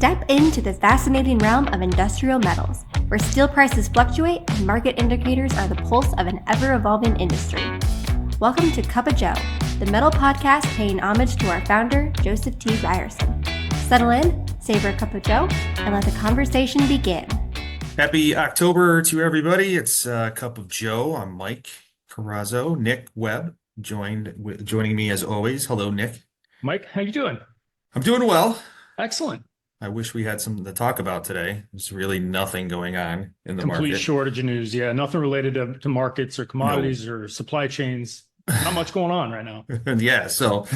Step into the fascinating realm of industrial metals, where steel prices fluctuate and market indicators are the pulse of an ever-evolving industry. Welcome to Cup of Joe, the metal podcast paying homage to our founder, Joseph T. Ryerson. Settle in, savor a cup of Joe, and let the conversation begin. Happy October to everybody. It's Cup of Joe. I'm Mike Carrazzo. Nick Webb joining me as always. Hello, Nick. Mike, how you doing? I'm doing well. Excellent. I wish we had something to talk about today. There's really nothing going on in the Complete market. shortage of news. Yeah, nothing related to markets or commodities or supply chains. Not much going on right now. Yeah, so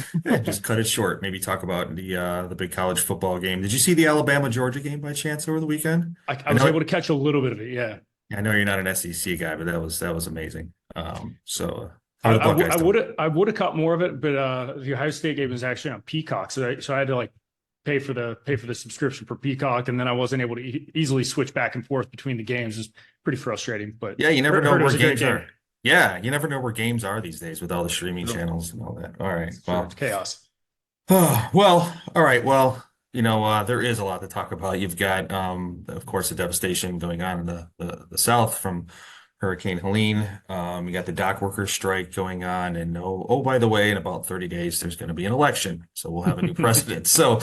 just cut it short. Maybe talk about the big college football game. Did you see the Alabama-Georgia game by chance over the weekend? I was able to catch a little bit of it. Yeah. I know you're not an SEC guy, but that was amazing. How are the I Buckeyes doing? would have caught more of it, but the Ohio State game was actually on Peacock, so I had to pay for the subscription for Peacock, and then I wasn't able to easily switch back and forth between the games. It's pretty frustrating, but yeah, you never know where games are. Yeah, you never know where games are these days with all the streaming channels and all that. All right, well, it's chaos. Well, all right. Well, there is a lot to talk about. You've got, of course, the devastation going on in the South from Hurricane Helene. You got the dock workers strike going on, and by the way, in about 30 days, there's going to be an election, so we'll have a new president. So,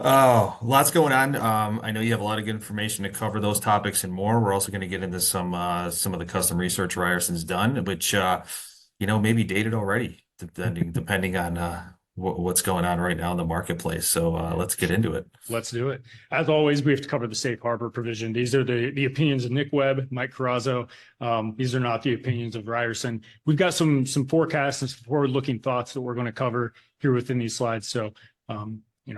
lots going on. I know you have a lot of good information to cover those topics and more. We're also going to get into some of the custom research Ryerson's done, which may be dated already, depending on what's going on right now in the marketplace. So let's get into it. Let's do it. As always, we have to cover the safe harbor provision. These are the opinions of Nick Webb, Mike Carrazzo. These are not the opinions of Ryerson. We've got some forecasts and some forward-looking thoughts that we're going to cover here within these slides. So,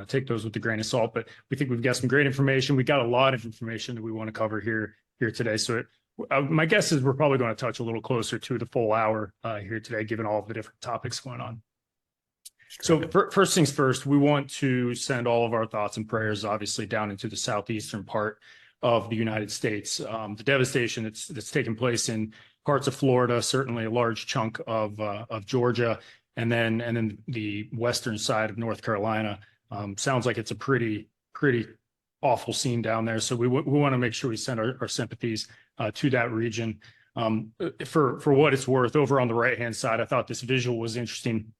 take those with a grain of salt. But we think we've got some great information. We got a lot of information that we want to cover here today. So my guess is we're probably going to touch a little closer to the full hour here today, given all of the different topics going on. So first things first, we want to send all of our thoughts and prayers, obviously, down into the southeastern part of the United States. The devastation that's taken place in parts of Florida, certainly a large chunk of Georgia, and then the western side of North Carolina. Sounds like it's a pretty awful scene down there. So we want to make sure we send our sympathies to that region. For what it's worth, over on the right-hand side, I thought this visual was interesting.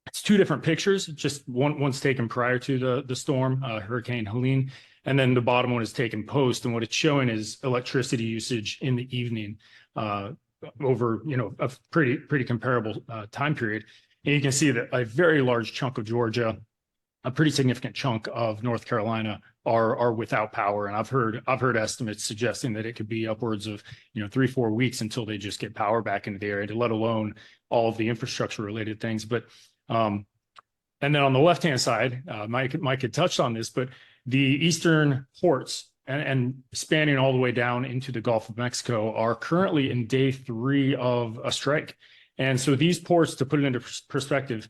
It's two different pictures. Just one's taken prior to the storm, Hurricane Helene, and then the bottom one is taken post. And what it's showing is electricity usage in the evening over a pretty comparable time period. And you can see that a very large chunk of Georgia, a pretty significant chunk of North Carolina are without power. And I've heard estimates suggesting that it could be upwards of 3-4 weeks until they just get power back into the area, let alone all of the infrastructure related things. But and then on the left-hand side, Mike had touched on this, but the eastern ports and spanning all the way down into the Gulf of Mexico are currently in day 3 of a strike. And so these ports, to put it into perspective,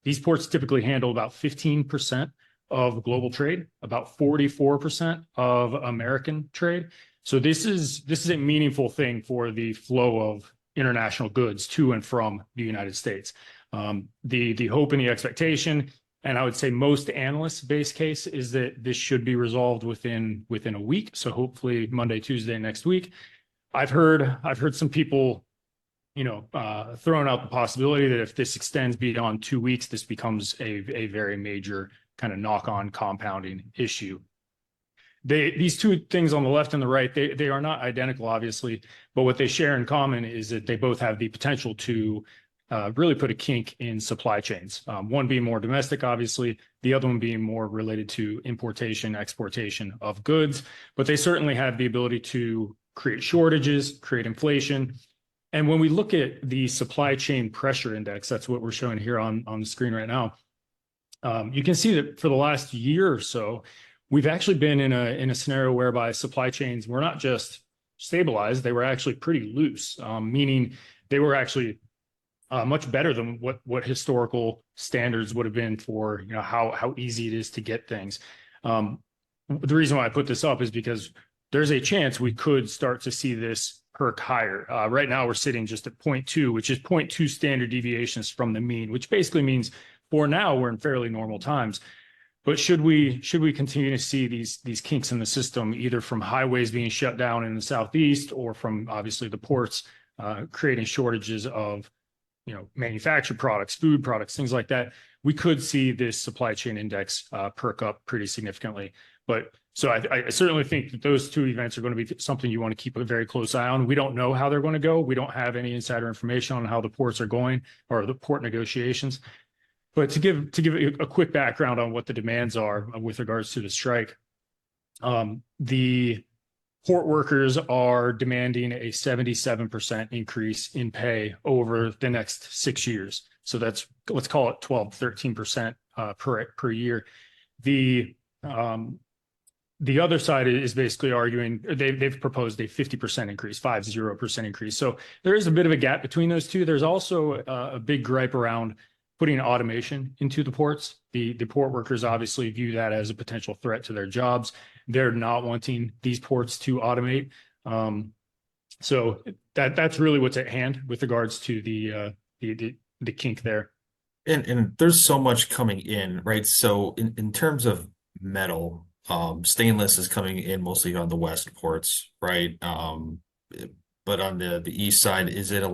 these ports typically handle about 15% of global trade, about 44% of American trade. So this is a meaningful thing for the flow of international goods to and from the United States. The hope and the expectation, and I would say most analysts' base case, is that this should be resolved within a week. So hopefully Monday, Tuesday next week. I've heard some people, throwing out the possibility that if this extends beyond 2 weeks, this becomes a very major kind of knock-on compounding issue. These two things on the left and the right, they are not identical, obviously, but what they share in common is that they both have the potential to really put a kink in supply chains. One being more domestic, obviously, the other one being more related to importation, exportation of goods. But they certainly have the ability to create shortages, create inflation. And when we look at the supply chain pressure index, that's what we're showing here on the screen right now. You can see that for the last year or so, we've actually been in a scenario whereby supply chains were not just stabilized, they were actually pretty loose, meaning they were actually much better than what historical standards would have been for how easy it is to get things. The reason why I put this up is because there's a chance we could start to see this perk higher. Right now we're sitting just at 0.2, which is 0.2 standard deviations from the mean, which basically means for now we're in fairly normal times. But should we continue to see these kinks in the system, either from highways being shut down in the Southeast or from obviously the ports creating shortages of manufactured products, food products, things like that, we could see this supply chain index perk up pretty significantly. But so I certainly think that those two events are going to be something you want to keep a very close eye on. We don't know how they're going to go. We don't have any insider information on how the ports are going or the port negotiations. But to give a quick background on what the demands are with regards to the strike, the port workers are demanding a 77% increase in pay over the next 6 years. So that's, let's call it 12-13% per year. The other side is basically arguing they've proposed a 50% increase, 50% increase. So there is a bit of a gap between those two. There's also a big gripe around putting automation into the ports. The port workers obviously view that as a potential threat to their jobs. They're not wanting these ports to automate. So that's really what's at hand with regards to the kink there. And there's so much coming in, right? So in terms of metal, stainless is coming in mostly on the west ports, right? But on the east side, is it a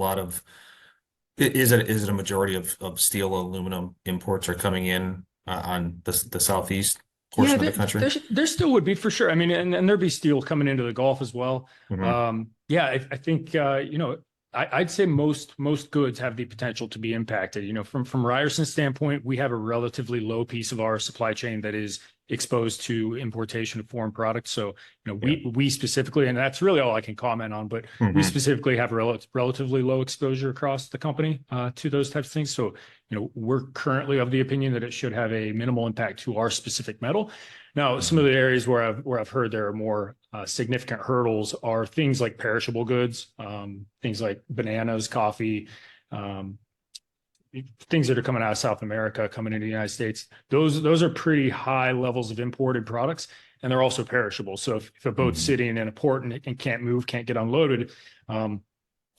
majority of steel, aluminum imports are coming in on the southeast portion of the country? There still would be for sure. I mean, and there'd be steel coming into the Gulf as well. Mm-hmm. I think I'd say most goods have the potential to be impacted. From Ryerson's standpoint, we have a relatively low piece of our supply chain that is exposed to importation of foreign products. So, we specifically, and that's really all I can comment on, but Mm-hmm. we specifically have a relatively low exposure across the company to those types of things. So, we're currently of the opinion that it should have a minimal impact to our specific metal. Now, some of the areas where I've heard there are more significant hurdles are things like perishable goods, things like bananas, coffee, things that are coming out of South America, coming into the United States. Those are pretty high levels of imported products, and they're also perishable. So if a boat's sitting in a port and can't move, can't get unloaded,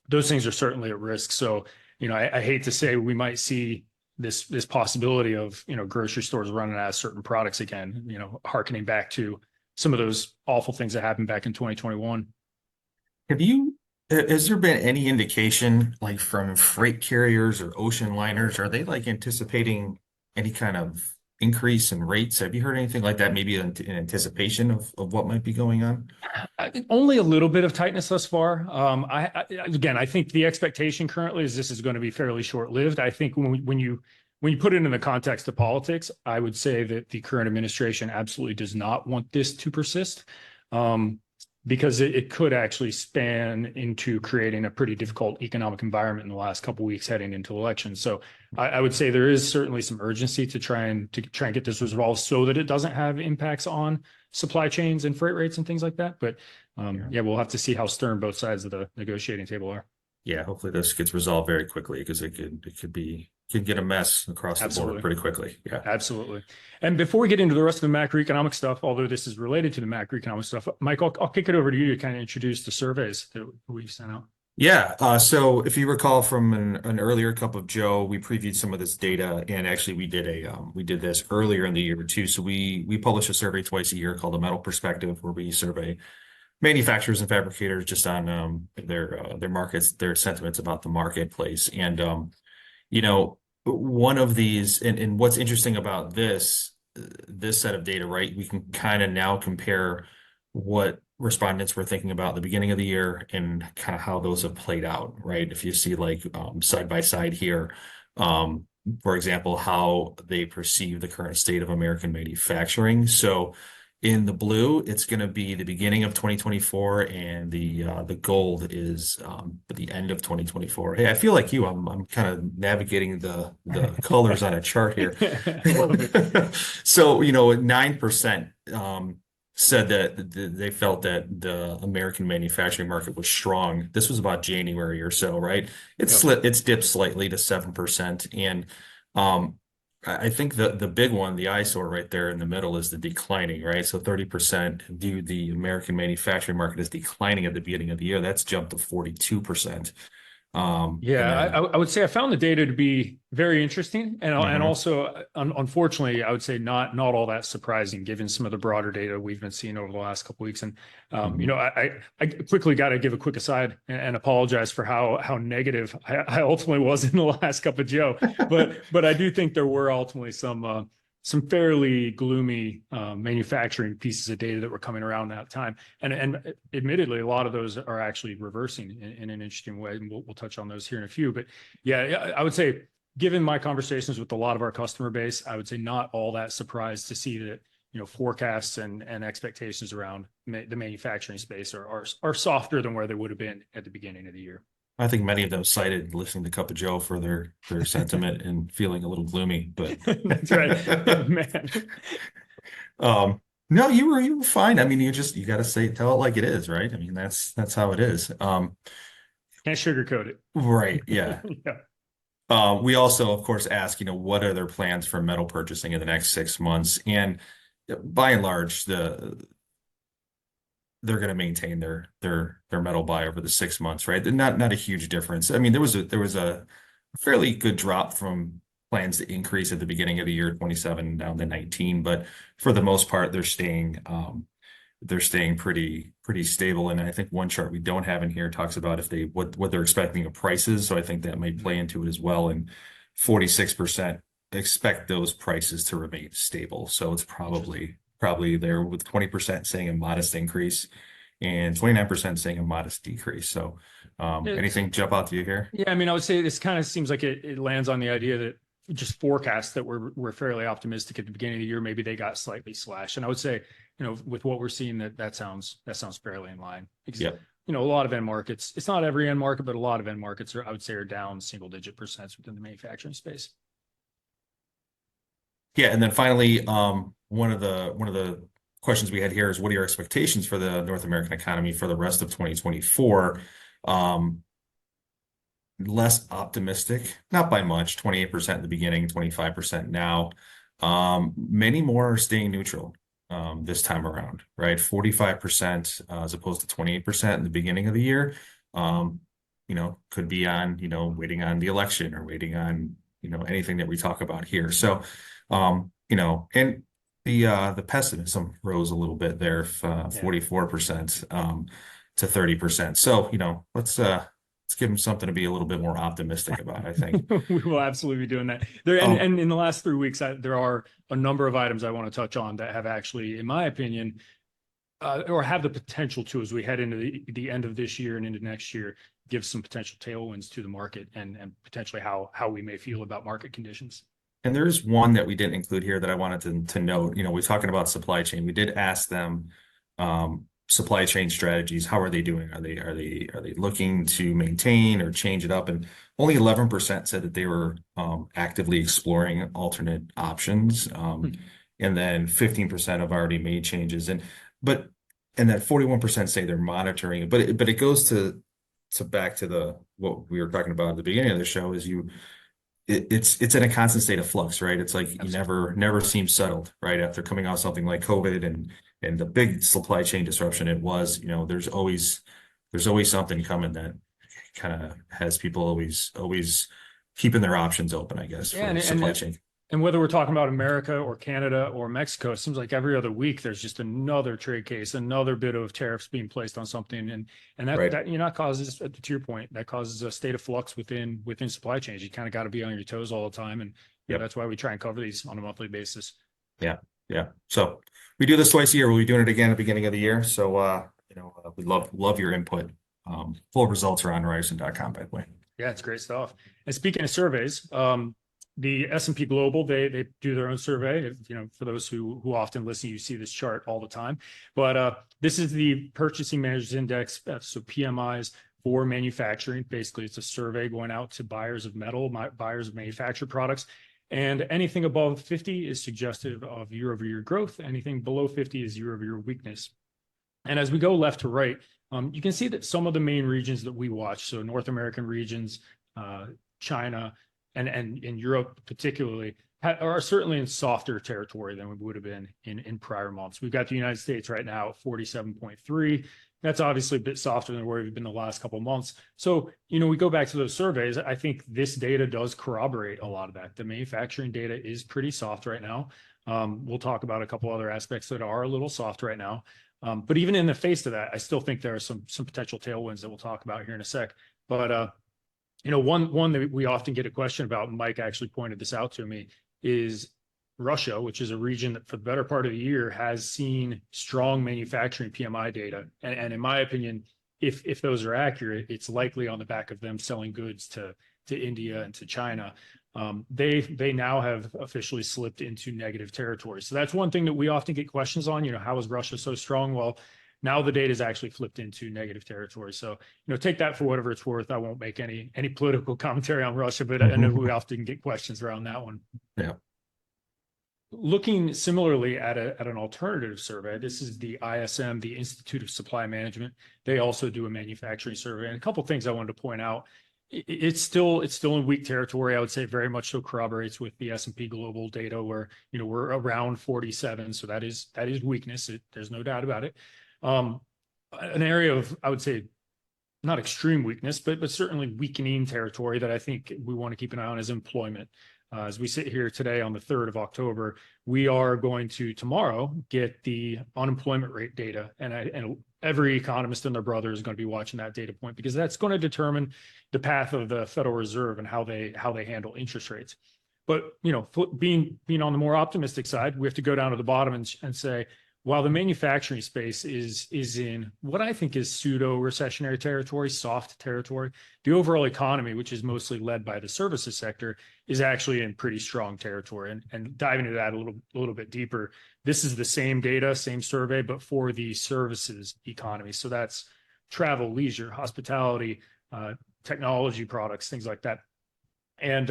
those things are certainly at risk. So, I hate to say we might see this possibility of, grocery stores running out of certain products again, hearkening back to some of those awful things that happened back in 2021. Has there been any indication, like from freight carriers or ocean liners, are they like anticipating any kind of increase in rates? Have you heard anything like that, maybe in anticipation of what might be going on? Only a little bit of tightness thus far. I think the expectation currently is this is going to be fairly short-lived. I think when you put it in the context of politics, I would say that the current administration absolutely does not want this to persist. Because it could actually span into creating a pretty difficult economic environment in the last couple of weeks heading into elections. So I would say there is certainly some urgency to try and get this resolved so that it doesn't have impacts on supply chains and freight rates and things like that. But we'll have to see how stern both sides of the negotiating table are. Yeah, hopefully this gets resolved very quickly because it could get a mess across the board pretty quickly. Yeah, absolutely. And before we get into the rest of the macroeconomic stuff, although this is related to the macroeconomic stuff, Mike, I'll kick it over to you to kind of introduce the surveys that we've sent out. Yeah. So if you recall from an earlier cup of Joe, we previewed some of this data, and actually we did this earlier in the year too. So we publish a survey twice a year called the Metal Perspective, where we survey manufacturers and fabricators just on their markets, their sentiments about the marketplace. And one of these, and what's interesting about this set of data, right? We can kind of now compare what respondents were thinking about at the beginning of the year and kind of how those have played out, right? If you see like side by side here, for example, how they perceive the current state of American manufacturing. So in the blue, it's going to be the beginning of 2024, and the gold is the end of 2024. Hey, I feel like you. I'm kind of navigating the colors on a chart here. So 9% said that they felt that the American manufacturing market was strong. This was about January or so, right? It's dipped slightly to 7%, and I think the big one, the eyesore right there in the middle, is the declining, right? So 30% viewed the American manufacturing market as declining at the beginning of the year. That's jumped to 42%. I would say I found the data to be very interesting, and Mhm. also unfortunately, I would say not all that surprising given some of the broader data we've been seeing over the last couple of weeks. And Mhm. I quickly got to give a quick aside and apologize for how negative I ultimately was in the last cup of Joe, but I do think there were ultimately some fairly gloomy manufacturing pieces of data that were coming around that time. And admittedly, a lot of those are actually reversing in an interesting way. And we'll touch on those here in a few. But yeah, I would say, given my conversations with a lot of our customer base, I would say not all that surprised to see that, forecasts and expectations around the manufacturing space are softer than where they would have been at the beginning of the year. I think many of them cited listening to Cup of Joe for their sentiment and feeling a little gloomy, but That's right, man. no, you were fine. I mean, you got to tell it like it is, right? I mean, that's how it is. Can't sugarcoat it. Right, yeah. Yeah. We also, of course, ask, what are their plans for metal purchasing in the next 6 months? And by and large, they're going to maintain their metal buy over the 6 months, right? Not a huge difference. I mean, there was a fairly good drop from plans to increase at the beginning of the year, 27 down to 19, but for the most part, they're staying pretty stable. And I think one chart we don't have in here talks about what they're expecting of prices. So I think that may play into it as well. And 46% expect those prices to remain stable. So it's probably there, with 20% saying a modest increase and 29% saying a modest decrease. So anything jump out to you here? Yeah, I mean, I would say this kind of seems like it lands on the idea that just forecasts that were fairly optimistic at the beginning of the year, maybe they got slightly slashed. And I would say, with what we're seeing, that sounds fairly in line. Because, Yeah. a lot of end markets, it's not every end market, but a lot of end markets I would say, are down single-digit percents within the manufacturing space. Yeah, and then finally, one of the questions we had here is, what are your expectations for the North American economy for the rest of 2024? Less optimistic, not by much, 28% in the beginning, 25% now. Many more are staying neutral this time around, right? 45% as opposed to 28% in the beginning of the year. Could be on, waiting on the election or waiting on, anything that we talk about here. So, and the pessimism rose a little bit there, 44% to 30%. So, let's give them something to be a little bit more optimistic about, I think. We will absolutely be doing that. And in the last 3 weeks, there are a number of items I want to touch on that have actually, in my opinion, or have the potential to, as we head into the end of this year and into next year, give some potential tailwinds to the market and potentially how we may feel about market conditions. And there's one that we didn't include here that I wanted to note. We're talking about supply chain. We did ask them, supply chain strategies. How are they doing? Are they looking to maintain or change it up? And only 11% said that they were actively exploring alternate options. And then 15% have already made changes. And then 41% say they're monitoring it. But it goes to back to what we were talking about at the beginning of the show, is it's in a constant state of flux, right? It's like you never seem settled, right? After coming out something like COVID and the big supply chain disruption it was, there's always something coming that kind of has people always keeping their options open, I guess, for supply chain. And whether we're talking about America or Canada or Mexico, it seems like every other week there's just another trade case, another bit of tariffs being placed on something, and that causes, to your point, that causes a state of flux within supply chains. You kind of got to be on your toes all the time, and that's why we try and cover these on a monthly basis. Yeah. So we do this twice a year. We'll be doing it again at the beginning of the year. So we love your input. Full results are on Ryerson.com, by the way. Yeah, it's great stuff. And speaking of surveys, the S&P Global, they do their own survey. For those who often listen, you see this chart all the time. But this is the Purchasing Managers Index, so PMIs for manufacturing. Basically, it's a survey going out to buyers of metal, buyers of manufactured products. And anything above 50 is suggestive of year-over-year growth. Anything below 50 is year-over-year weakness. And as we go left to right, you can see that some of the main regions that we watch, so North American regions, China, and in Europe particularly, are certainly in softer territory than we would have been in prior months. We've got the United States right now at 47.3, That's obviously a bit softer than where we've been the last couple of months. So, you know, we go back to those surveys. I think this data does corroborate a lot of that. The manufacturing data is pretty soft right now. We'll talk about a couple other aspects that are a little soft right now. But even in the face of that, I still think there are some potential tailwinds that we'll talk about here in a sec. But you know, one that we often get a question about, and Mike actually pointed this out to me, is Russia, which is a region that for the better part of the year has seen strong manufacturing PMI data. And in my opinion, if those are accurate, it's likely on the back of them selling goods to India and to China. They now have officially slipped into negative territory. So that's one thing that we often get questions on. You know, how is Russia so strong? Well, now the data is actually flipped into negative territory. So, you know, take that for whatever it's worth. I won't make any political commentary on Russia, but I know we often get questions around that one. Yeah. Looking similarly at an alternative survey, this is the ISM, the Institute of Supply Management. They also do a manufacturing survey. And a couple of things I wanted to point out. It's still in weak territory. I would say very much so corroborates with the S&P Global data where, you know, we're around 47. So that is weakness. There's no doubt about it. An area of, I would say, not extreme weakness, but certainly weakening territory that I think we want to keep an eye on is employment. As we sit here today on the 3rd of October, we are going to tomorrow get the unemployment rate data. And every economist and their brother is going to be watching that data point because that's going to determine the path of the Federal Reserve and how they handle interest rates. But, you know, being on the more optimistic side, we have to go down to the bottom and say, while the manufacturing space is in what I think is pseudo recessionary territory, soft territory, the overall economy, which is mostly led by the services sector, is actually in pretty strong territory. And diving into that a little bit deeper, this is the same data, same survey, but for the services economy. So that's travel, leisure, hospitality, technology products, things like that. And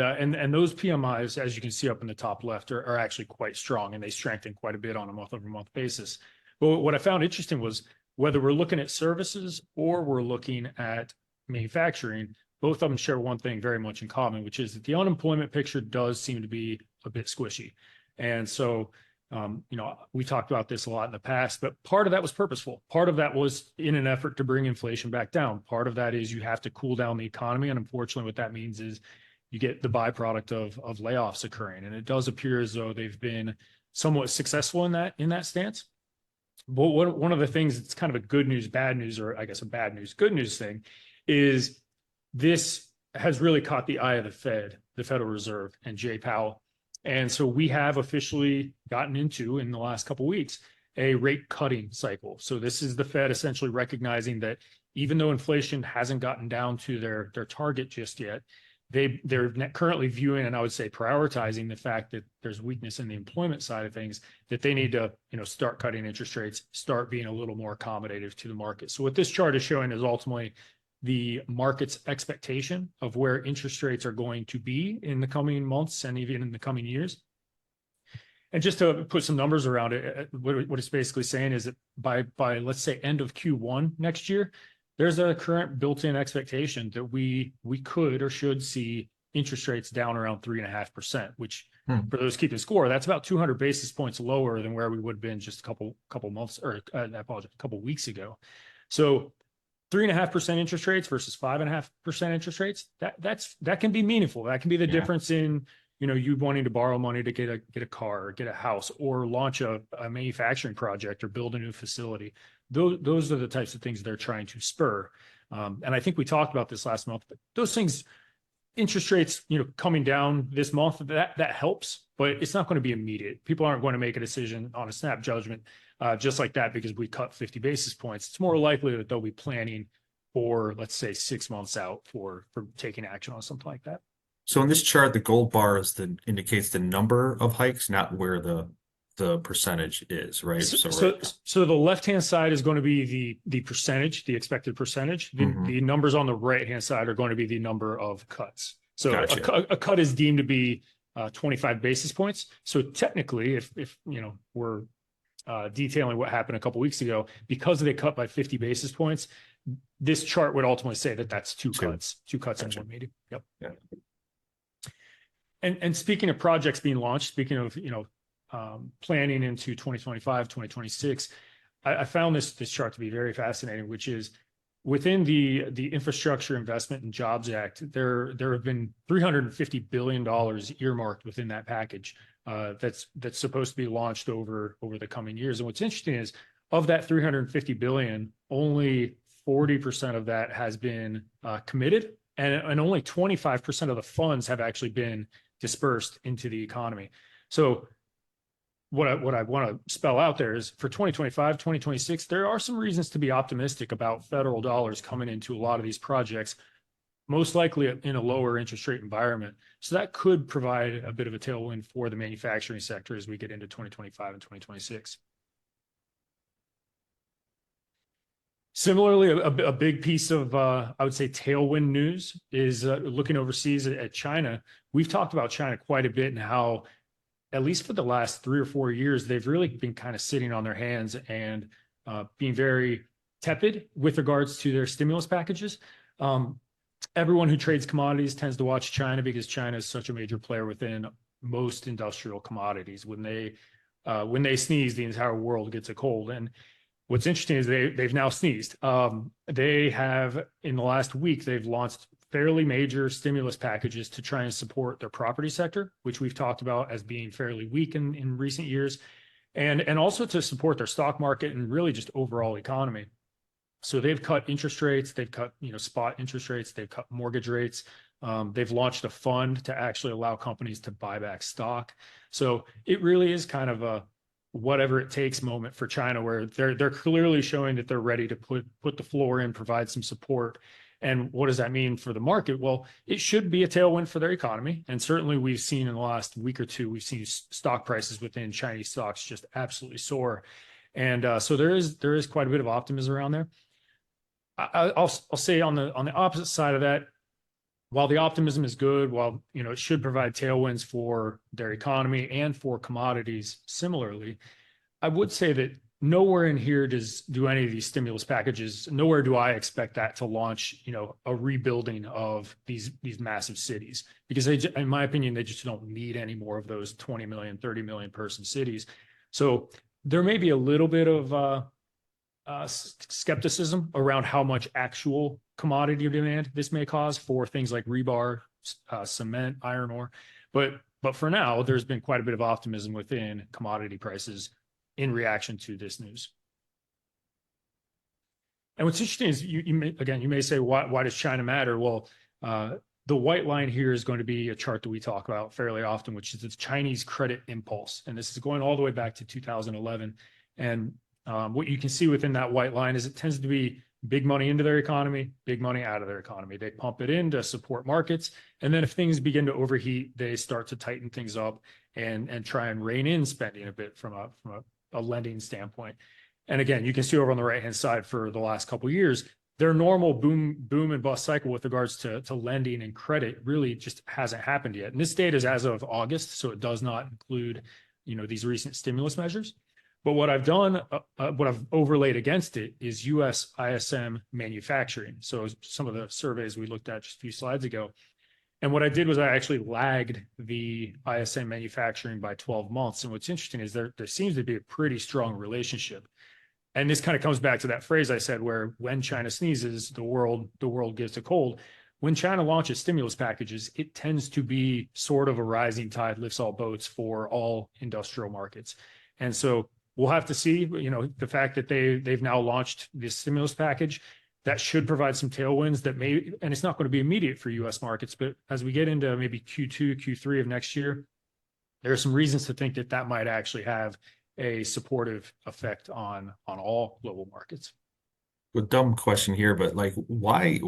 those PMIs, as you can see up in the top left, are actually quite strong, and they strengthen quite a bit on a month-over-month basis. But what I found interesting was whether we're looking at services or we're looking at manufacturing, both of them share one thing very much in common, which is that the unemployment picture does seem to be a bit squishy. And so, you know, we talked about this a lot in the past, but part of that was purposeful. Part of that was in an effort to bring inflation back down. Part of that is you have to cool down the economy. And unfortunately, what that means is you get the byproduct of layoffs occurring. And it does appear as though they've been somewhat successful in that stance. But one of the things that's kind of a good news, bad news, or I guess a bad news, good news thing is this has really caught the eye of the Fed, the Federal Reserve, and Jay Powell. And so we have officially gotten into, in the last couple of weeks, a rate cutting cycle. So this is the Fed essentially recognizing that even though inflation hasn't gotten down to their target just yet, they're currently viewing, and I would say prioritizing, the fact that there's weakness in the employment side of things, that they need to, you know, start cutting interest rates, start being a little more accommodative to the market. So what this chart is showing is ultimately the market's expectation of where interest rates are going to be in the coming months and even in the coming years. And just to put some numbers around it, what it's basically saying is that by let's say end of Q1 next year, there's a current built-in expectation that we could or should see interest rates down around 3.5%, which for those keeping score, that's about 200 basis points lower than where we would have been just a couple months, or I apologize, a couple weeks ago. So 3.5% interest rates versus 5.5% interest rates, that can be meaningful. That can be the difference in, you know, you wanting to borrow money to get a car or get a house or launch a manufacturing project or build a new facility. Those are the types of things they're trying to spur. And I think we talked about this last month, but those things, interest rates, you know, coming down this month, that helps, but it's not going to be immediate. People aren't going to make a decision on a snap judgment just like that because we cut 50 basis points. It's more likely that they'll be planning for, let's say, 6 months out for taking action on something like that. So in this chart, the gold bar indicates the number of hikes, not where the percentage is, right? So the left-hand side is going to be the percentage, the expected percentage. The numbers on the right-hand side are going to be the number of cuts. So gotcha. A cut is deemed to be 25 basis points. So technically, if you know, we're detailing what happened a couple weeks ago, because they cut by 50 basis points, this chart would ultimately say that that's two cuts gotcha. In one meeting. Yep. Yeah. And speaking of projects being launched, speaking of, you know, planning into 2025, 2026, I found this chart to be very fascinating, which is within the Infrastructure Investment and Jobs Act, there have been $350 billion earmarked within that package that's supposed to be launched over the coming years. And what's interesting is of that 350 billion, only 40% of that has been committed, and only 25% of the funds have actually been dispersed into the economy. So what I want to spell out there is for 2025, 2026, there are some reasons to be optimistic about federal dollars coming into a lot of these projects, most likely in a lower interest rate environment. So that could provide a bit of a tailwind for the manufacturing sector as we get into 2025 and 2026. Similarly, a big piece of, I would say, tailwind news is looking overseas at China. We've talked about China quite a bit and how, at least for the last 3 or 4 years, they've really been kind of sitting on their hands and being very tepid with regards to their stimulus packages. Everyone who trades commodities tends to watch China because China is such a major player within most industrial commodities. When they sneeze, the entire world gets a cold. And what's interesting is they've now sneezed. They have, in the last week, they've launched fairly major stimulus packages to try and support their property sector, which we've talked about as being fairly weak in recent years, and also to support their stock market and really just overall economy. So they've cut interest rates, they've cut spot interest rates, they've cut mortgage rates. They've launched a fund to actually allow companies to buy back stock. So it really is kind of a whatever it takes moment for China, where they're clearly showing that they're ready to put the floor in, provide some support. And what does that mean for the market? Well, it should be a tailwind for their economy. And certainly we've seen in the last week or two, we've seen stock prices within Chinese stocks just absolutely soar. And so there is quite a bit of optimism around there. I'll say on the opposite side of that, while the optimism is good, while it should provide tailwinds for their economy and for commodities similarly, I would say that nowhere in here do any of these stimulus packages, nowhere do I expect that to launch, a rebuilding of these massive cities, because in my opinion, they just don't need any more of those 20 million, 30 million person cities. So there may be a little bit of skepticism around how much actual commodity demand this may cause for things like rebar, cement, iron ore. But for now, there's been quite a bit of optimism within commodity prices in reaction to this news. And what's interesting is you may say, why does China matter? Well, the white line here is going to be a chart that we talk about fairly often, which is the Chinese credit impulse. And this is going all the way back to 2011. And what you can see within that white line is it tends to be big money into their economy, big money out of their economy. They pump it in to support markets. And then if things begin to overheat, they start to tighten things up and try and rein in spending a bit from a lending standpoint. And again, you can see over on the right-hand side for the last couple of years, their normal boom and bust cycle with regards to lending and credit really just hasn't happened yet. And this data is as of August, so it does not include, these recent stimulus measures. But what I've done, what I've overlaid against it is US ISM manufacturing. So some of the surveys we looked at just a few slides ago. And what I did was I actually lagged the ISM manufacturing by 12 months. And what's interesting is there seems to be a pretty strong relationship. And this kind of comes back to that phrase I said, where when China sneezes, the world gets a cold. When China launches stimulus packages, it tends to be sort of a rising tide lifts all boats for all industrial markets. And so we'll have to see, the fact that they've now launched this stimulus package, that should provide some tailwinds that may, and it's not going to be immediate for US markets, but as we get into maybe Q2, Q3 of next year, there are some reasons to think that might actually have a supportive effect on all global markets. A dumb question here, but why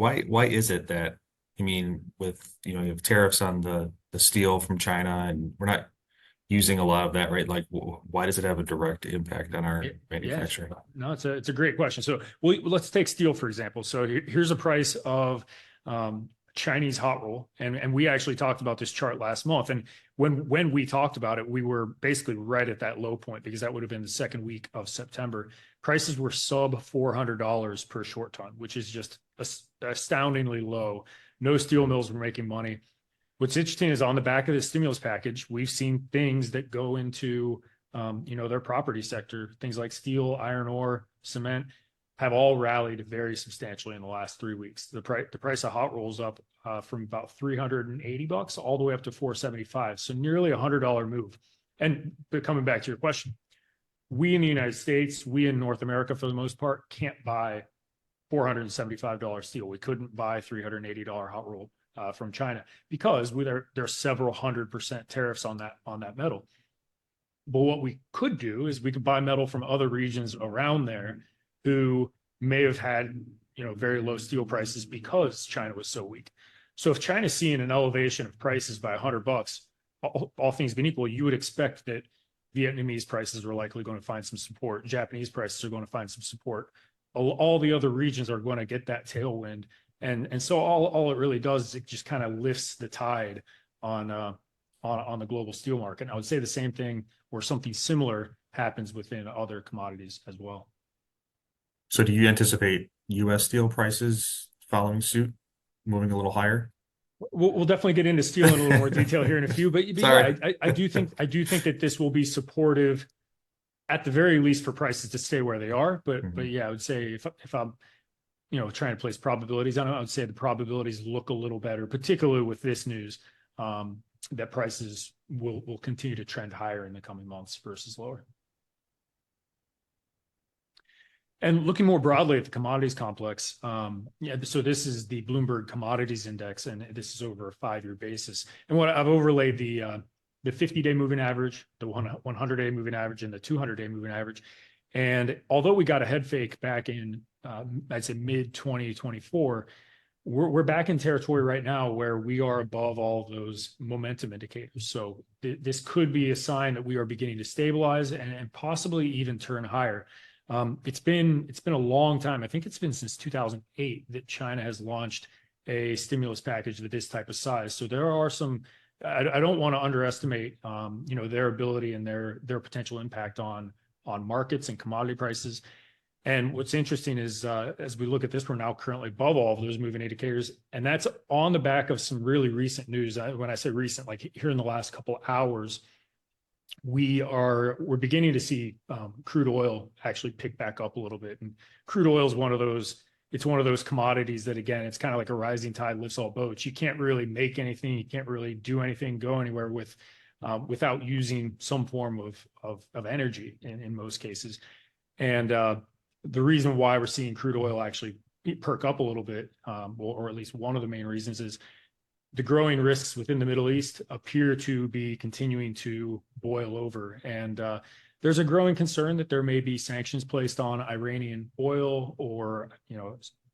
is it that, with, you have tariffs on the steel from China and we're not using a lot of that, right? Why does it have a direct impact on our manufacturing? Yeah. No, it's a great question. So let's take steel, for example. So here's a price of Chinese hot roll. And we actually talked about this chart last month. And when we talked about it, we were basically right at that low point because that would have been the second week of September. Prices were sub $400 per short ton, which is just astoundingly low. No steel mills were making money. What's interesting is on the back of the stimulus package, we've seen things that go into their property sector, things like steel, iron ore, cement, have all rallied very substantially in the last 3 weeks. The price of hot rolls up from about $380 all the way up to $475, so nearly $100 move. But coming back to your question, we in the United States, we in North America for the most part, can't buy $475 steel. We couldn't buy $380 hot roll from China because there are several 100% tariffs on that metal. But what we could do is we could buy metal from other regions around there who may have had very low steel prices because China was so weak. So if China's seeing an elevation of prices by $100, all things being equal, you would expect that Vietnamese prices are likely going to find some support. Japanese prices are going to find some support. All the other regions are going to get that tailwind. And so all it really does is it just kind of lifts the tide on the global steel market. And I would say the same thing or something similar happens within other commodities as well. So do you anticipate U.S. steel prices following suit, moving a little higher? We'll definitely get into steel in a little more detail here in a few, but yeah, I do think that this will be supportive at the very least for prices to stay where they are. But yeah, I would say if I'm trying to place probabilities on it, I would say the probabilities look a little better, particularly with this news, that prices will continue to trend higher in the coming months versus lower. And looking more broadly at the commodities complex, so this is the Bloomberg Commodities Index, and this is over a 5-year basis. And what I've overlaid the 50-day moving average, the 100-day moving average, and the 200-day moving average. And although we got a head fake back in, I'd say mid-2024, we're back in territory right now where we are above all of those momentum indicators. So this could be a sign that we are beginning to stabilize and possibly even turn higher. It's been a long time. I think it's been since 2008 that China has launched a stimulus package of this type of size. So there are some. I don't want to underestimate, their ability and their potential impact on markets and commodity prices. And what's interesting is as we look at this, we're now currently above all of those moving indicators, and that's on the back of some really recent news. When I say recent, like here in the last couple of hours, we're beginning to see crude oil actually pick back up a little bit. And crude oil is one of those commodities that, again, it's kind of like a rising tide lifts all boats. You can't really make anything, you can't really do anything, go anywhere without using some form of energy in most cases. And the reason why we're seeing crude oil actually perk up a little bit, or at least one of the main reasons, is the growing risks within the Middle East appear to be continuing to boil over. And there's a growing concern that there may be sanctions placed on Iranian oil, or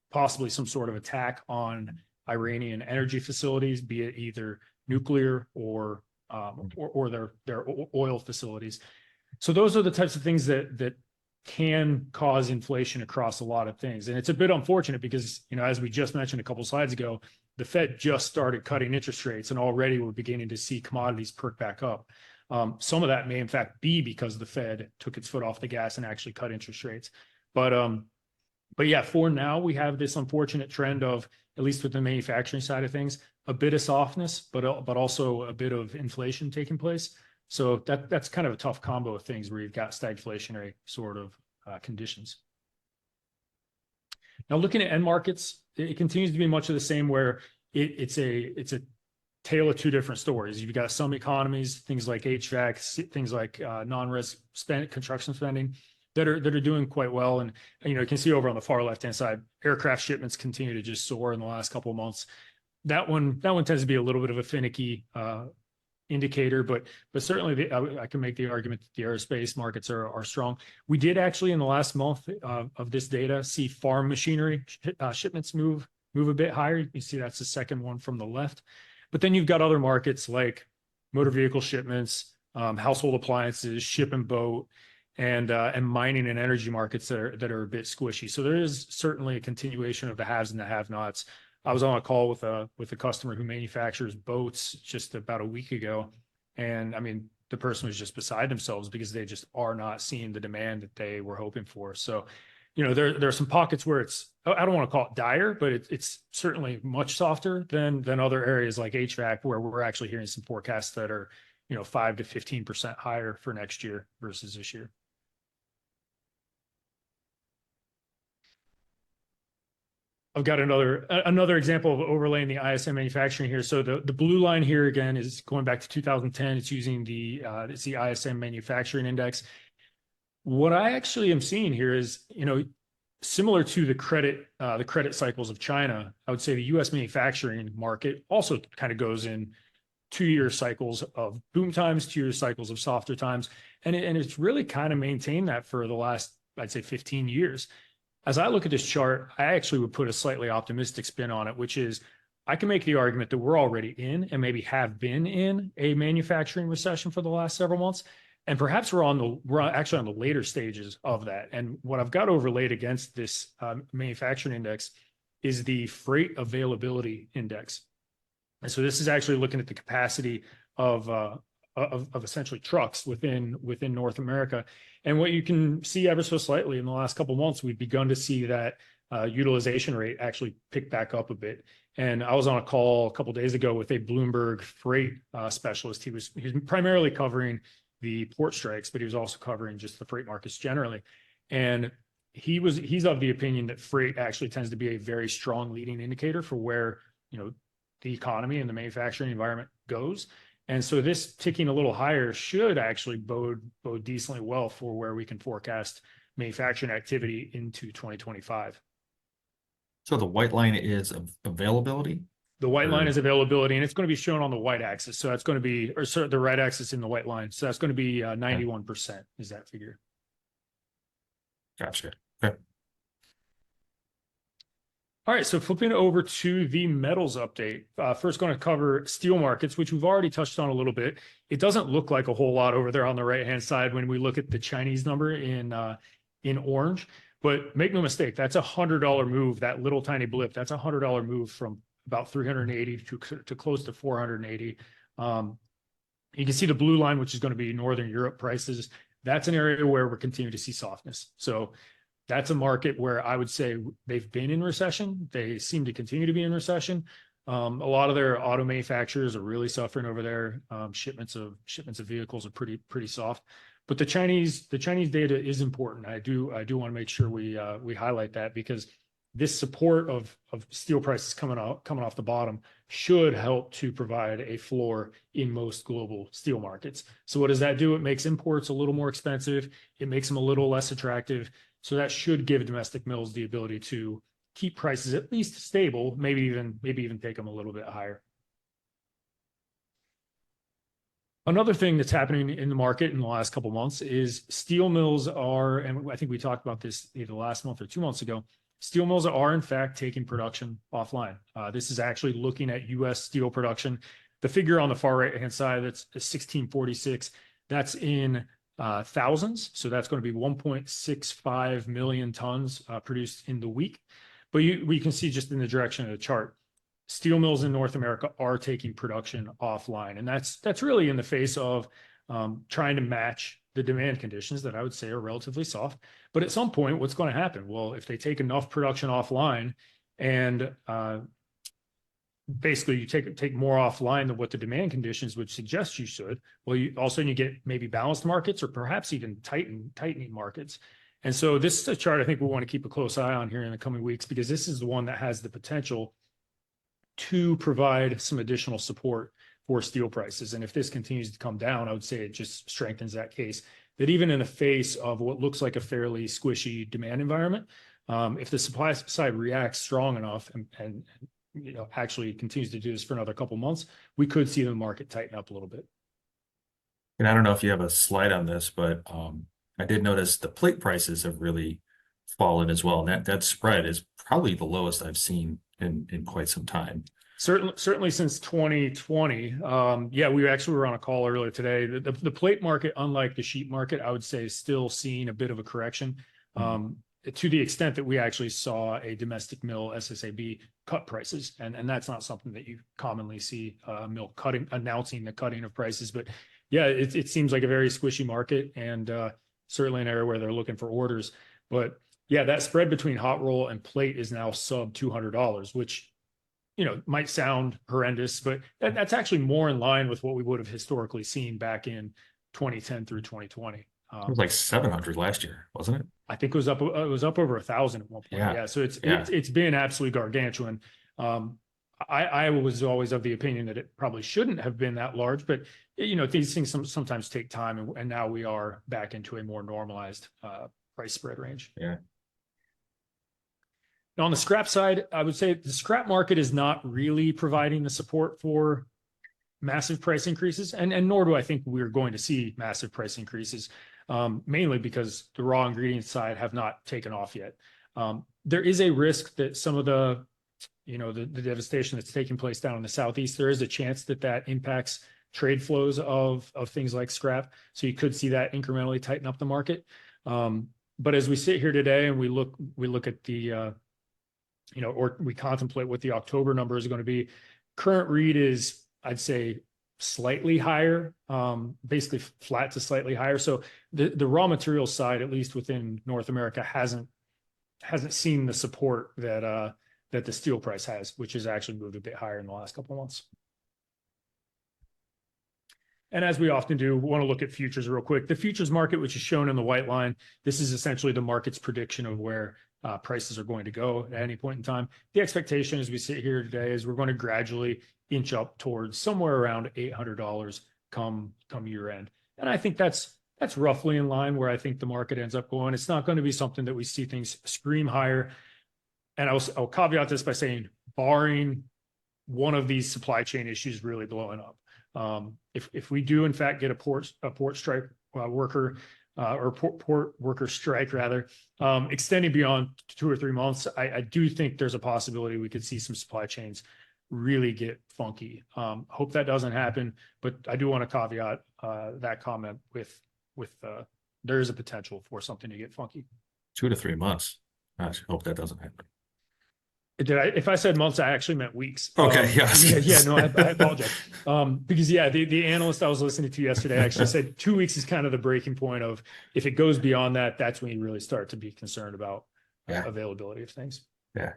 possibly some sort of attack on Iranian energy facilities, be it either nuclear or their oil facilities. So those are the types of things that can cause inflation across a lot of things. And it's a bit unfortunate because, as we just mentioned a couple of slides ago, the Fed just started cutting interest rates, and already we're beginning to see commodities perk back up. Some of that may in fact be because the Fed took its foot off the gas and actually cut interest rates. But yeah, for now, we have this unfortunate trend of, at least with the manufacturing side of things, a bit of softness, but also a bit of inflation taking place. So that's kind of a tough combo of things where you've got stagflationary sort of conditions. Now, looking at end markets, it continues to be much of the same, where it's a tale of two different stories. You've got some economies, things like HVAC, things like non-res construction spending, that are doing quite well. And you can see over on the far left-hand side, aircraft shipments continue to just soar in the last couple of months. That one tends to be a little bit of a finicky indicator, but certainly I can make the argument that the aerospace markets are strong. We did actually in the last month of this data see farm machinery shipments move a bit higher. You see that's the second one from the left. But then you've got other markets like motor vehicle shipments, household appliances, ship and boat, and mining and energy markets that are a bit squishy. So there is certainly a continuation of the haves and the have-nots. I was on a call with a customer who manufactures boats just about a week ago, and I mean, the person was just beside themselves because they just are not seeing the demand that they were hoping for. So, there are some pockets where I don't want to call it dire, but it's certainly much softer than other areas like HVAC, where we're actually hearing some forecasts that are 5 to 15% higher for next year versus this year. I've got another example of overlaying the ISM manufacturing here. So the blue line here again is going back to 2010. It's using it's the ISM manufacturing index. What I actually am seeing here is, similar to the credit cycles of China, I would say the U.S. manufacturing market also kind of goes in 2-year cycles of boom times, 2-year cycles of softer times, and it's really kind of maintained that for the last, I'd say, 15 years. As I look at this chart, I actually would put a slightly optimistic spin on it, which is I can make the argument that we're already in and maybe have been in a manufacturing recession for the last several months. And perhaps we're actually on the later stages of that. And what I've got overlaid against this manufacturing index is the freight availability index. And so this is actually looking at the capacity of essentially trucks within North America. And what you can see ever so slightly in the last couple of months, we've begun to see that utilization rate actually pick back up a bit. And I was on a call a couple of days ago with a Bloomberg freight specialist. He was primarily covering the port strikes, but he was also covering just the freight markets generally. And he's of the opinion that freight actually tends to be a very strong leading indicator for where, the economy and the manufacturing environment goes. And so this ticking a little higher should actually bode decently well for where we can forecast manufacturing activity into 2025. So the white line is availability? The white line is availability, and it's going to be shown on the white axis. So that's going to be, the right axis in the white line. So that's going to be 91% is that figure. Gotcha. Okay. All right, so flipping over to the metals update. First going to cover steel markets, which we've already touched on a little bit. It doesn't look like a whole lot over there on the right-hand side when we look at the Chinese number in orange. But make no mistake, that's a $100 move, that little tiny blip. That's a $100 move from about 380 to close to 480. You can see the blue line, which is going to be Northern Europe prices. That's an area where we're continuing to see softness. So that's a market where I would say they've been in recession. They seem to continue to be in recession. A lot of their auto manufacturers are really suffering over there. Shipments of vehicles are pretty soft. But the Chinese data is important. I do want to make sure we highlight that, because this support of steel prices coming off the bottom should help to provide a floor in most global steel markets. So what does that do? It makes imports a little more expensive. It makes them a little less attractive. So that should give domestic mills the ability to keep prices at least stable, maybe even take them a little bit higher. Another thing that's happening in the market in the last couple of months is steel mills are, and I think we talked about this either last month or 2 months ago, steel mills are in fact taking production offline. This is actually looking at U.S. steel production. The figure on the far right-hand side, that's 1646. That's in thousands. So that's going to be 1.65 million tons produced in the week. But we can see just in the direction of the chart, steel mills in North America are taking production offline. And that's really in the face of trying to match the demand conditions that I would say are relatively soft. But at some point, what's going to happen? Well, if they take enough production offline and basically you take more offline than what the demand conditions would suggest you should, well, all of a sudden you get maybe balanced markets or perhaps even tightening markets. And so this is a chart I think we'll want to keep a close eye on here in the coming weeks, because this is the one that has the potential to provide some additional support for steel prices. And if this continues to come down, I would say it just strengthens that case, that even in the face of what looks like a fairly squishy demand environment, if the supply side reacts strong enough and actually continues to do this for another couple months, we could see the market tighten up a little bit. And I don't know if you have a slide on this, but I did notice the plate prices have really fallen as well. And that spread is probably the lowest I've seen in quite some time. Certainly since 2020. Yeah, we actually were on a call earlier today. The plate market, unlike the sheet market, I would say is still seeing a bit of a correction. To the extent that we actually saw a domestic mill SSAB cut prices. And that's not something that you commonly see a mill announcing the cutting of prices. But yeah, it seems like a very squishy market, and certainly an area where they're looking for orders. But yeah, that spread between hot roll and plate is now sub $200, which might sound horrendous, but that's actually more in line with what we would have historically seen back in 2010 through 2020. It was like 700 last year, wasn't it? I think it was up over 1,000 at one point. Yeah. Yeah. So it's been absolutely gargantuan. I was always of the opinion that it probably shouldn't have been that large, but these things sometimes take time, and now we are back into a more normalized price spread range. Yeah. Now, on the scrap side, I would say the scrap market is not really providing the support for massive price increases, and nor do I think we're going to see massive price increases, mainly because the raw ingredient side have not taken off yet. There is a risk that some of the devastation that's taking place down in the Southeast, there is a chance that impacts trade flows of things like scrap. So you could see that incrementally tighten up the market. But as we sit here today and we look at the, or we contemplate what the October number is going to be, current read is, I'd say, slightly higher, basically flat to slightly higher. So the raw material side, at least within North America, hasn't seen the support that the steel price has, which has actually moved a bit higher in the last couple of months. And as we often do, we want to look at futures real quick. The futures market, which is shown in the white line, this is essentially the market's prediction of where prices are going to go at any point in time. The expectation as we sit here today is we're going to gradually inch up towards somewhere around $800 come year end. And I think that's roughly in line where I think the market ends up going. It's not going to be something that we see things scream higher. And I'll caveat this by saying, barring one of these supply chain issues really blowing up, if we do in fact get a port strike worker or port worker strike rather, extending beyond 2 or 3 months, I do think there's a possibility we could see some supply chains really get funky. Hope that doesn't happen, but I do want to caveat that comment with there is a potential for something to get funky. 2 to 3 months. I hope that doesn't happen. If I said months, I actually meant weeks. Okay. No, I apologize. Because the analyst I was listening to yesterday actually said 2 weeks is kind of the breaking point of, if it goes beyond that, that's when you really start to be concerned about availability of things. Yeah.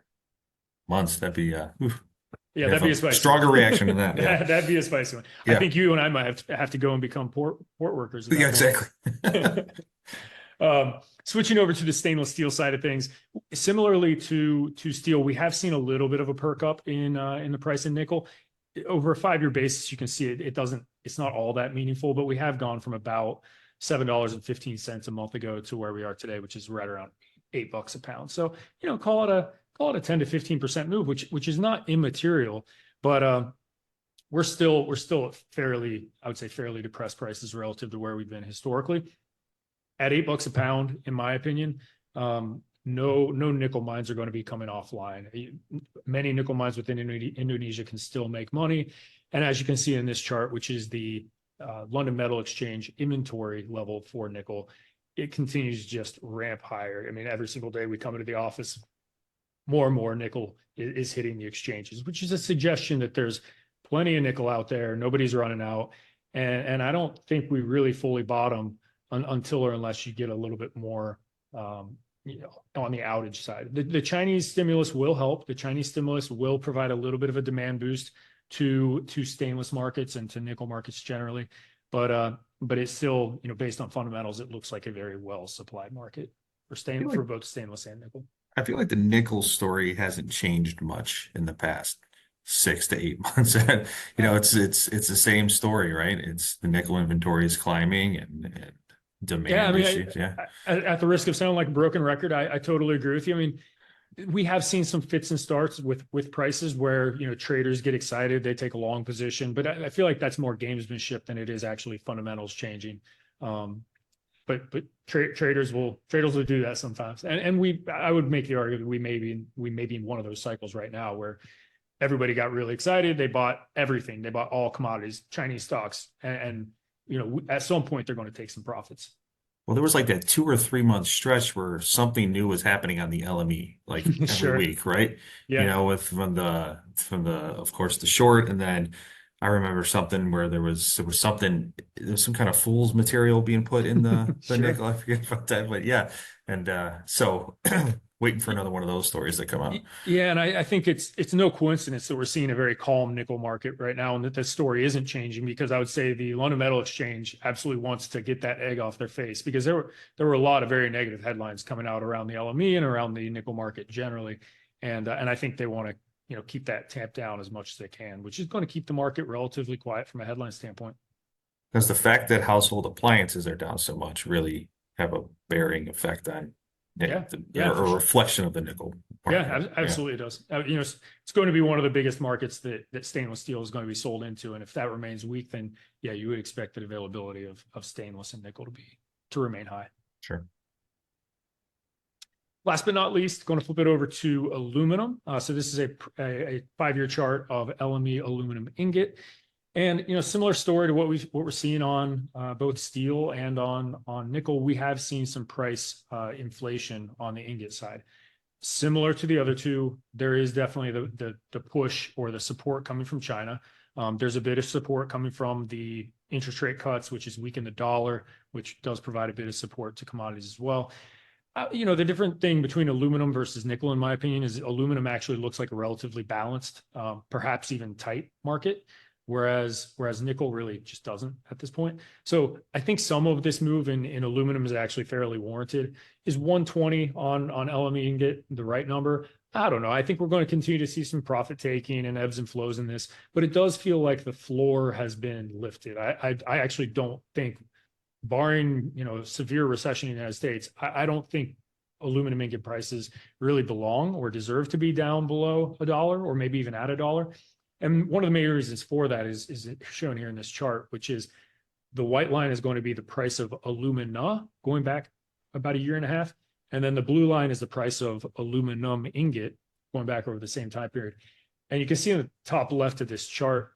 Months, that'd be, that'd be a spicy stronger reaction to that. Yeah. That'd be a spicy one. Yeah. I think you and I might have to go and become port workers. Yeah, exactly. Switching over to the stainless steel side of things, similarly to steel, we have seen a little bit of a perk up in the price of nickel. Over a 5-year basis, you can see it's not all that meaningful, but we have gone from about $7.15 a month ago to where we are today, which is right around $8 a pound. So, call it a 10 to 15% move, which is not immaterial, but we're still at fairly depressed prices relative to where we've been historically. At $8 a pound, in my opinion, no nickel mines are going to be coming offline. Many nickel mines within Indonesia can still make money. And as you can see in this chart, which is the London Metal Exchange inventory level for nickel, it continues to just ramp higher. I mean, every single day we come into the office, more and more nickel is hitting the exchanges, which is a suggestion that there's plenty of nickel out there. Nobody's running out. And I don't think we really fully bottom until or unless you get a little bit more, on the outage side. The Chinese stimulus will help. The Chinese stimulus will provide a little bit of a demand boost to stainless markets and to nickel markets generally. But it's still, based on fundamentals, it looks like a very well supplied market for both stainless and nickel. I feel like the nickel story hasn't changed much in the past 6 to 8 months. It's the same story, right? It's the nickel inventory is climbing and demand issues. At the risk of sounding like a broken record, I totally agree with you. I mean, we have seen some fits and starts with prices where traders get excited, they take a long position, but I feel like that's more gamesmanship than it is actually fundamentals changing. But traders will do that sometimes, and I would make the argument we may be in one of those cycles right now where everybody got really excited, they bought everything, they bought all commodities, Chinese stocks, and at some point they're going to take some profits. Well, there was like that 2 or 3 month stretch where something new was happening on the LME, like every week, right? Yeah. From the of course the short, and then I remember something where there was some kind of fool's material being put in the Sure. nickel. I forget about that, but yeah. And so waiting for another one of those stories to come out. Yeah, and I think it's no coincidence that we're seeing a very calm nickel market right now, and that the story isn't changing, because I would say the London Metal Exchange absolutely wants to get that egg off their face, because there were a lot of very negative headlines coming out around the LME and around the nickel market generally, and I think they want to keep that tamped down as much as they can, which is going to keep the market relatively quiet from a headline standpoint. Because the fact that household appliances are down so much really have a bearing effect on Yeah, or for a sure. reflection of the nickel market. Yeah, absolutely it does. It's going to be one of the biggest markets that stainless steel is going to be sold into. And if that remains weak, then yeah, you would expect the availability of stainless and nickel to remain high. Sure. Last but not least, going to flip it over to aluminum. So this is a 5-year chart of LME aluminum ingot. And similar story to what we're seeing on both steel and on nickel. We have seen some price inflation on the ingot side. Similar to the other two, there is definitely the push or the support coming from China. There's a bit of support coming from the interest rate cuts, which has weakened the dollar, which does provide a bit of support to commodities as well. The different thing between aluminum versus nickel, in my opinion, is aluminum actually looks like a relatively balanced, perhaps even tight market, whereas nickel really just doesn't at this point. So I think some of this move in aluminum is actually fairly warranted. Is 120 on LME ingot the right number? I don't know. I think we're going to continue to see some profit taking and ebbs and flows in this, but it does feel like the floor has been lifted. I actually don't think, barring severe recession in the United States, I don't think aluminum ingot prices really belong or deserve to be down below $1 or maybe even at $1. And one of the main reasons for that is shown here in this chart, which is the white line is going to be the price of alumina going back about a year and a half. And then the blue line is the price of aluminum ingot going back over the same time period. And you can see in the top left of this chart,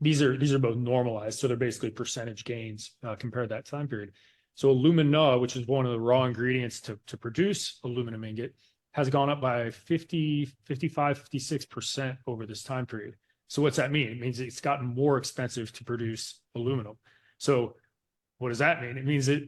these are both normalized. So they're basically percentage gains compared to that time period. So alumina, which is one of the raw ingredients to produce aluminum ingot, has gone up by 50, 55, 56% over this time period. So what's that mean? It means it's gotten more expensive to produce aluminum. So what does that mean? It means that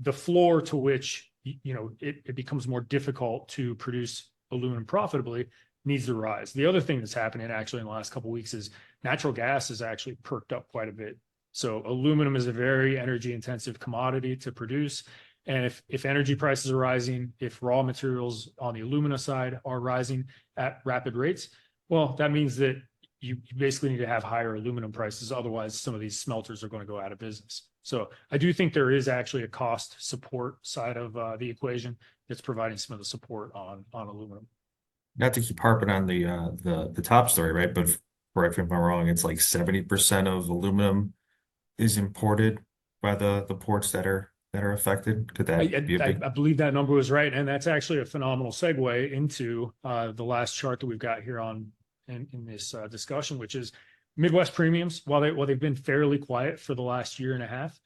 the floor to which it becomes more difficult to produce aluminum profitably needs to rise. The other thing that's happening actually in the last couple of weeks is natural gas has actually perked up quite a bit. So aluminum is a very energy intensive commodity to produce. And if energy prices are rising, if raw materials on the alumina side are rising at rapid rates, well, that means that you basically need to have higher aluminum prices. Otherwise, some of these smelters are going to go out of business. So I do think there is actually a cost support side of the equation that's providing some of the support on aluminum. Not to keep harping on the top story, right? But correct me if I'm wrong, it's like 70% of aluminum is imported by the ports that are affected. Could that be a big... I believe that number was right, and that's actually a phenomenal segue into the last chart that we've got here in this discussion, which is Midwest premiums. While they've been fairly quiet for the last year and a half,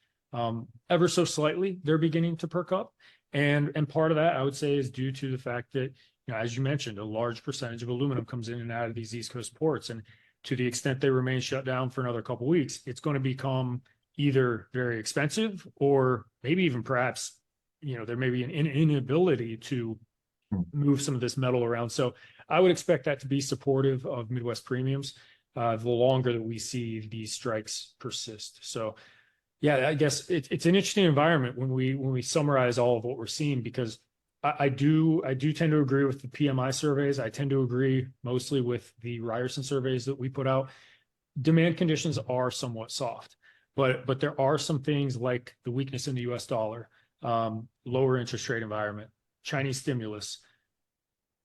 ever so slightly, they're beginning to perk up, and part of that I would say is due to the fact that, as you mentioned, a large percentage of aluminum comes in and out of these East Coast ports, and to the extent they remain shut down for another couple of weeks, it's going to become either very expensive or maybe even perhaps, there may be an inability to move some of this metal around. So I would expect that to be supportive of Midwest premiums the longer that we see these strikes persist. So yeah, I guess it's an interesting environment when we summarize all of what we're seeing, because I do tend to agree with the PMI surveys. I tend to agree mostly with the Ryerson surveys that we put out. Demand conditions are somewhat soft, but there are some things like the weakness in the US dollar, lower interest rate environment, Chinese stimulus,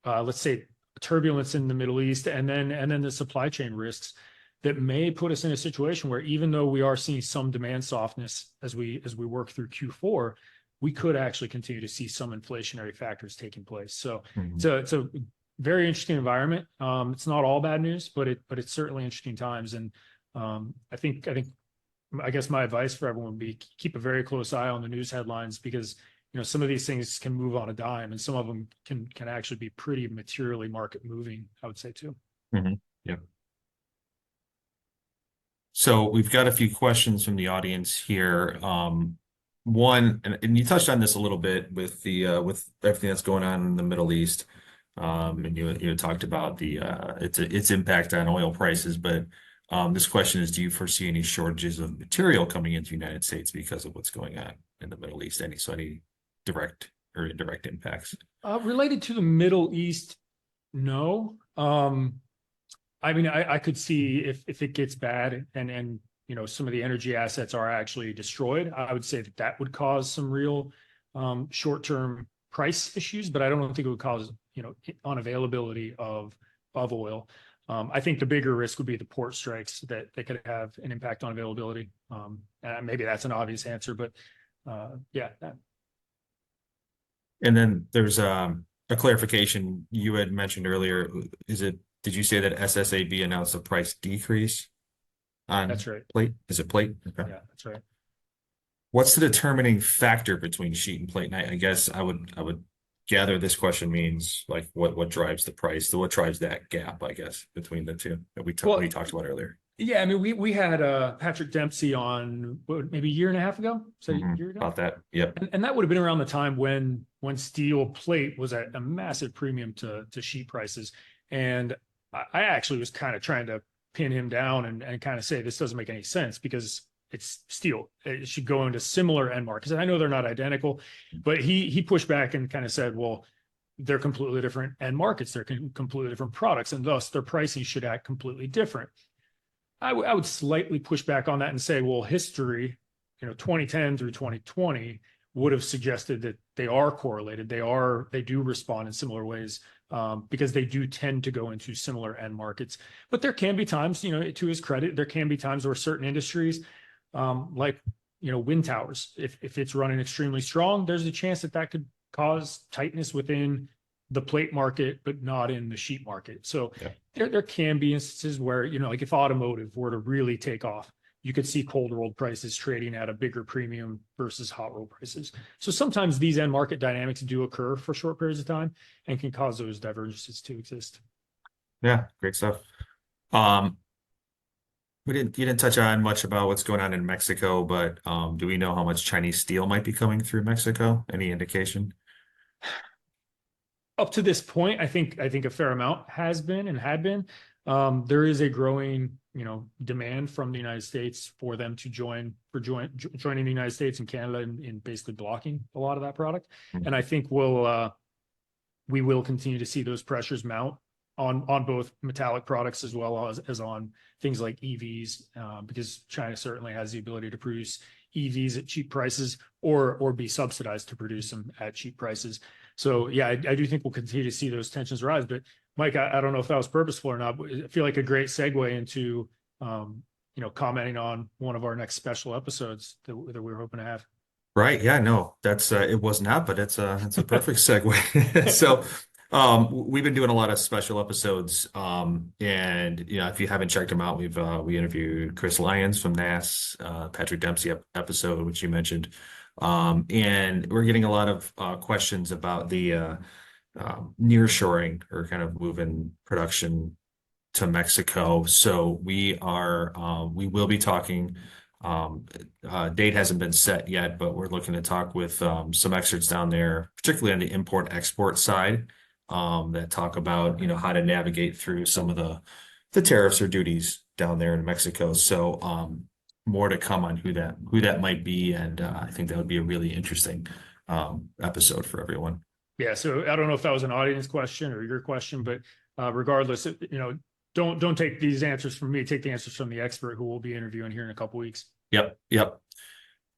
let's say turbulence in the Middle East, and then the supply chain risks that may put us in a situation where, even though we are seeing some demand softness as we work through Q4, we could actually continue to see some inflationary factors taking place. So it's a very interesting environment. It's not all bad news, but it's certainly interesting times. And I guess my advice for everyone would be keep a very close eye on the news headlines, because some of these things can move on a dime, and some of them can actually be pretty materially market moving, I would say too. Yeah. So we've got a few questions from the audience here. One, and you touched on this a little bit with everything that's going on in the Middle East. And you had talked about its impact on oil prices, but this question is, do you foresee any shortages of material coming into the United States because of what's going on in the Middle East? Any direct or indirect impacts? Related to the Middle East, no. I mean, I could see if it gets bad and some of the energy assets are actually destroyed, I would say that would cause some real short-term price issues, but I don't think it would cause unavailability of oil. I think the bigger risk would be the port strikes that could have an impact on availability. And maybe that's an obvious answer, but yeah. And then there's a clarification you had mentioned earlier. Did you say that SSAB announced a price decrease on That's right. plate? Is it plate? Okay. Yeah, that's right. What's the determining factor between sheet and plate? And I guess I would gather this question means like what drives the price, what drives that gap, I guess, between the two that we talked about earlier. Yeah, I mean, we had Patrick Dempsey on maybe a year and a half ago. So a year ago? About that, yep. And that would have been around the time when steel plate was at a massive premium to sheet prices. And I actually was kind of trying to pin him down and kind of say this doesn't make any sense because it's steel. It should go into similar end markets. And I know they're not identical, but he pushed back and kind of said, well, they're completely different end markets. They're completely different products, and thus their pricing should act completely different. I would slightly push back on that and say, well, history, 2010 through 2020 would have suggested that they are correlated. They do respond in similar ways because they do tend to go into similar end markets. But there can be times, to his credit, there can be times where certain industries, like wind towers, if it's running extremely strong, there's a chance that could cause tightness within the plate market, but not in the sheet market. So there can be instances where, like if automotive were to really take off, you could see cold rolled prices trading at a bigger premium versus hot rolled prices. So sometimes these end market dynamics do occur for short periods of time and can cause those divergences to exist. Yeah, great stuff. You didn't touch on much about what's going on in Mexico, but do we know how much Chinese steel might be coming through Mexico? Any indication? Up to this point, I think a fair amount has been and had been. There is a growing, demand from the United States for them to joining the United States and Canada in basically blocking a lot of that product. Mm-hmm. And I think we will continue to see those pressures mount on both metallic products as well as on things like EVs, because China certainly has the ability to produce EVs at cheap prices or be subsidized to produce them at cheap prices. So yeah, I do think we'll continue to see those tensions rise. But Mike, I don't know if that was purposeful or not, but I feel like a great segue into commenting on one of our next special episodes that we're hoping to have. Right. Yeah, no, that's it was not, but it's a perfect segue. So we've been doing a lot of special episodes. And if you haven't checked them out, we interviewed Chris Lyons from NAS, Patrick Dempsey episode, which you mentioned. And we're getting a lot of questions about the nearshoring or kind of moving production to Mexico. So we will be talking. Date hasn't been set yet, but we're looking to talk with some experts down there, particularly on the import-export side, that talk about how to navigate through some of the tariffs or duties down there in Mexico. So more to come on who that might be, and I think that would be a really interesting episode for everyone. Yeah, so I don't know if that was an audience question or your question, but regardless, don't take these answers from me. Take the answers from the expert who we'll be interviewing here in a couple weeks. Yep.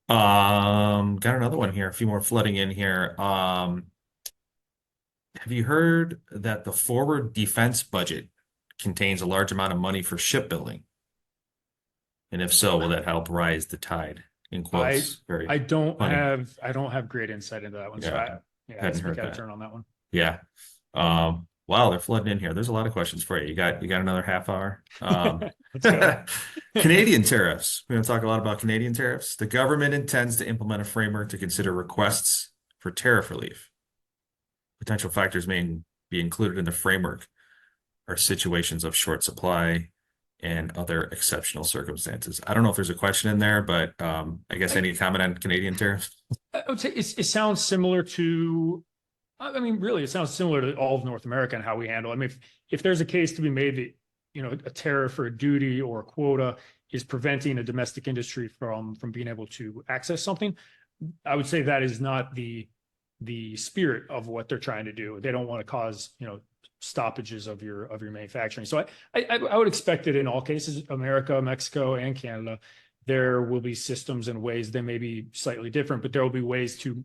Got another one here. A few more flooding in here. Have you heard that the forward defense budget contains a large amount of money for shipbuilding? And if so, will that help rise the tide? In quotes. I don't have great insight into that one. Yeah. So I speak out of turn on that one. Yeah. Wow, they're flooding in here. There's a lot of questions for you. You got another half hour. Let's go. Canadian tariffs. We're going to talk a lot about Canadian tariffs. The government intends to implement a framework to consider requests for tariff relief. Potential factors may be included in the framework are situations of short supply, and other exceptional circumstances. I don't know if there's a question in there, but I guess any comment on Canadian tariffs? I would say it sounds similar to, I mean, really, it sounds similar to all of North America and how we handle. I mean, if there's a case to be made that, you know, a tariff or a duty or a quota is preventing a domestic industry from being able to access something, I would say that is not the spirit of what they're trying to do. They don't want to cause, you know, stoppages of your manufacturing. So I would expect it in all cases, America, Mexico, and Canada, there will be systems and ways. They may be slightly different, but there will be ways to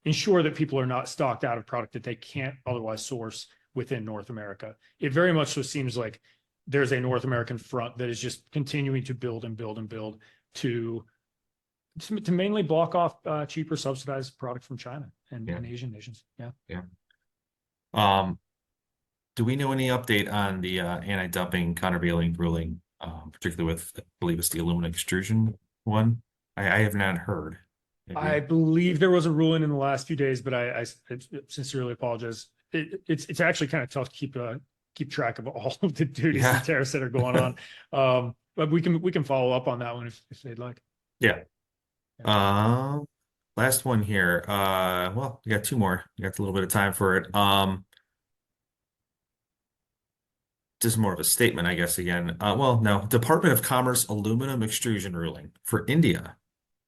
ensure that people are not stocked out of product that they can't otherwise source within North America. It very much so seems like there's a North American front that is just continuing to build and build and build to mainly block off cheaper subsidized product from China and Asian nations. Do we know any update on the anti-dumping countervailing ruling, particularly with, I believe it's the aluminum extrusion one? I have not heard. I believe there was a ruling in the last few days, but I sincerely apologize. It's actually kind of tough to keep track of all of the duties and tariffs that are going on. But we can follow up on that one if they'd like. Last one here. Well, we got two more. We got a little bit of time for it. Just more of a statement, I guess, again. Well, no, Department of Commerce aluminum extrusion ruling for India.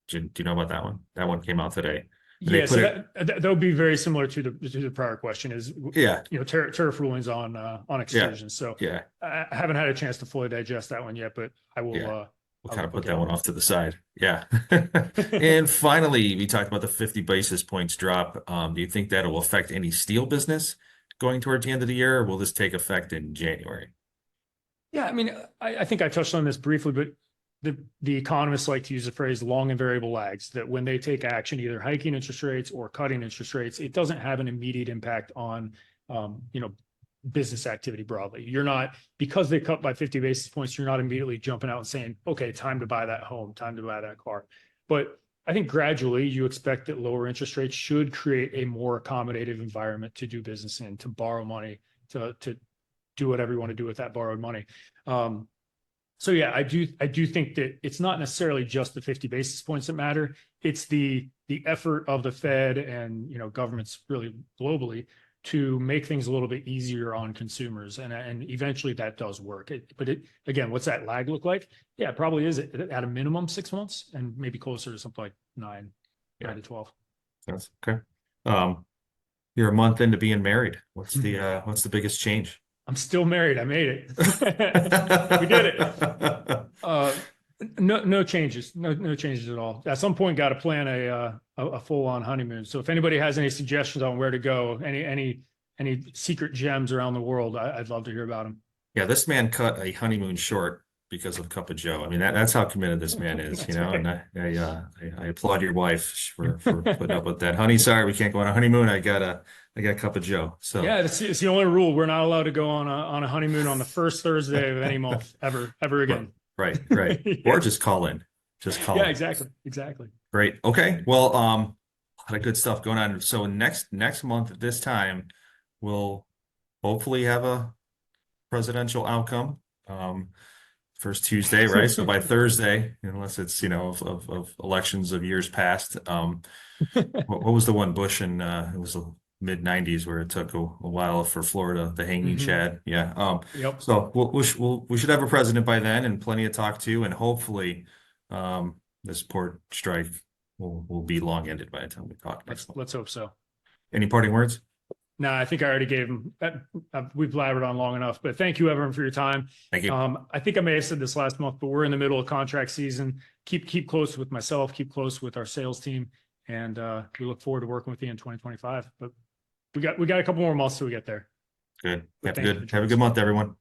Do you know about that one? That one came out today. Yes, that would be very similar to the prior question. Is you know, tariff rulings on extrusion. So I haven't had a chance to fully digest that one yet, but I will. We'll kind of put that one off to the side. And finally, we talked about the 50 basis points drop. Do you think that will affect any steel business going towards the end of the year, or will this take effect in January? Yeah, I mean, I think I touched on this briefly, but the economists like to use the phrase long and variable lags, that when they take action, either hiking interest rates or cutting interest rates, it doesn't have an immediate impact on, you know, business activity broadly. You're not, because they cut by 50 basis points, you're not immediately jumping out and saying, okay, time to buy that home, time to buy that car. But I think gradually you expect that lower interest rates should create a more accommodative environment to do business in, to borrow money, to do whatever you want to do with that borrowed money. So yeah, I do think that it's not necessarily just the 50 basis points that matter. It's the effort of the Fed and, you know, governments really globally to make things a little bit easier on consumers, and eventually that does work. But again, what's that lag look like? Yeah, it probably is at a minimum 6 months, and maybe closer to something like 9 to 12. That's okay. You're a month into being married. What's the biggest change? I'm still married. I made it. We did it. No changes. No changes at all. At some point, got to plan a full-on honeymoon. So if anybody has any suggestions on where to go, any secret gems around the world, I'd love to hear about them. Yeah, this man cut a honeymoon short because of Cup of Joe. I mean, that's how committed this man is, you know. Right. And I applaud your wife for putting up with that. Honey, sorry, we can't go on a honeymoon. I got Cup of Joe. So yeah, it's the only rule. We're not allowed to go on a honeymoon on the first Thursday of any month ever again. Right. Or just call in. Yeah, exactly. Great. Okay. Well, a lot of good stuff going on. So next month at this time, we'll hopefully have a presidential outcome. First Tuesday, right? So by Thursday, unless it's, you know, of elections of years past. What was the one, Bush, and it was the mid-90s where it took a while for Florida, the hanging Chad. Yeah. Yep. So we should have a president by then and plenty to talk to, and hopefully this port strike will be long-ended by the time we talk next month. Let's hope so. Any parting words? No, I think I already gave him. We've blabbered on long enough, but thank you, everyone, for your time. Thank you. I think I may have said this last month, but we're in the middle of contract season. Keep close with myself, keep close with our sales team, and we look forward to working with you in 2025. But we got a couple more months till we get there. Good. Have a good month, everyone.